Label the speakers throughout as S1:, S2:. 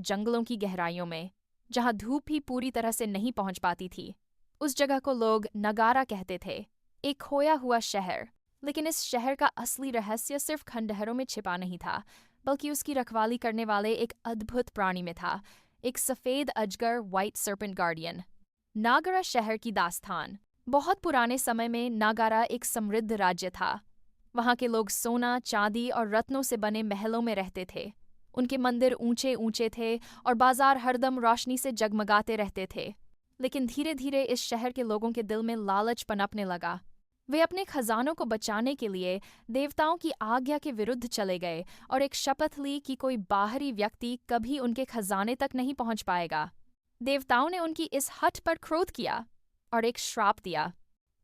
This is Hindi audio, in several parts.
S1: जंगलों की गहराइयों में, जहां धूप भी पूरी तरह से नहीं पहुंच पाती थी। उस जगह को लोग नगारा कहते थे, एक खोया हुआ शहर। लेकिन इस शहर का असली रहस्य सिर्फ खंडहरों में छिपा नहीं था, बल्कि उसकी रखवाली करने वाले एक अद्भुत प्राणी में था, एक सफेद अजगर, व्हाइट सर्पेंट गार्डियन। नागरा शहर की दास्तान। बहुत पुराने समय में नागारा एक समृद्ध राज्य था। वहां के लोग सोना, चांदी और रत्नों से बने महलों में रहते थे। उनके मंदिर ऊंचे ऊंचे थे और बाजार हरदम रोशनी से जगमगाते रहते थे। लेकिन धीरे धीरे इस शहर के लोगों के दिल में लालच पनपने लगा। वे अपने खजानों को बचाने के लिए देवताओं की आज्ञा के विरुद्ध चले गए और एक शपथ ली कि कोई बाहरी व्यक्ति कभी उनके खजाने तक नहीं पहुंच पाएगा। देवताओं ने उनकी इस हठ पर क्रोध किया और एक श्राप दिया,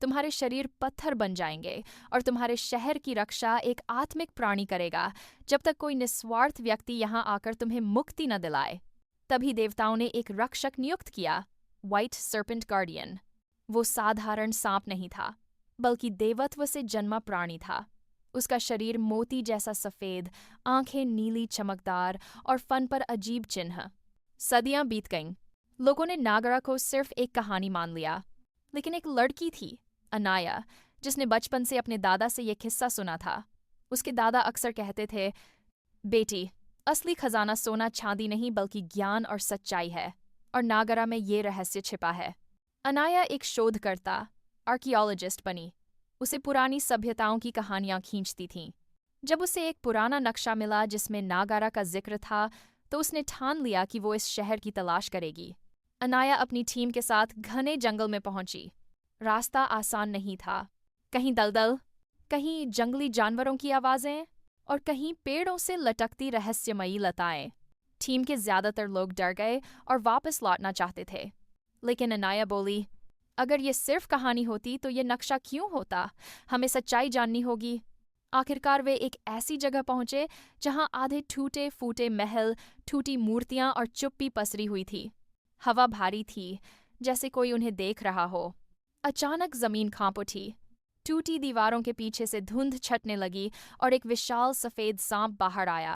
S1: तुम्हारे शरीर पत्थर बन जाएंगे और तुम्हारे शहर की रक्षा एक आत्मिक प्राणी करेगा, जब तक कोई निस्वार्थ व्यक्ति यहाँ आकर तुम्हें मुक्ति न दिलाए। तभी देवताओं ने एक रक्षक नियुक्त किया, व्हाइट सर्पेंट गार्डियन। वो साधारण सांप नहीं था, बल्कि देवत्व से जन्मा प्राणी था। उसका शरीर मोती जैसा सफेद, आंखें नीली चमकदार और फन पर अजीब चिन्ह। सदियां बीत गईं। लोगों ने नागरा को सिर्फ एक कहानी मान लिया। लेकिन एक लड़की थी, अनाया, जिसने बचपन से अपने दादा से यह किस्सा सुना था। उसके दादा अक्सर कहते थे, बेटी, असली खजाना सोना चांदी नहीं बल्कि ज्ञान और सच्चाई है, और नागरा में ये रहस्य छिपा है। अनाया एक शोधकर्ता, आर्कियोलॉजिस्ट बनी। उसे पुरानी सभ्यताओं की कहानियां खींचती थीं। जब उसे एक पुराना नक्शा मिला जिसमें नागारा का जिक्र था, तो उसने ठान लिया कि वो इस शहर की तलाश करेगी। अनाया अपनी टीम के साथ घने जंगल में पहुंची। रास्ता आसान नहीं था। कहीं दलदल, कहीं जंगली जानवरों की आवाजें और कहीं पेड़ों से लटकती रहस्यमयी लताएं। टीम के ज्यादातर लोग डर गए और वापस लौटना चाहते थे। लेकिन अनाया बोली, अगर ये सिर्फ कहानी होती तो ये नक्शा क्यों होता? हमें सच्चाई जाननी होगी। आखिरकार वे एक ऐसी जगह पहुंचे जहां आधे टूटे फूटे महल, टूटी मूर्तियां और चुप्पी पसरी हुई थी। हवा भारी थी, जैसे कोई उन्हें देख रहा हो। अचानक जमीन कांप उठी। टूटी दीवारों के पीछे से धुंध छटने लगी और एक विशाल सफेद सांप बाहर आया।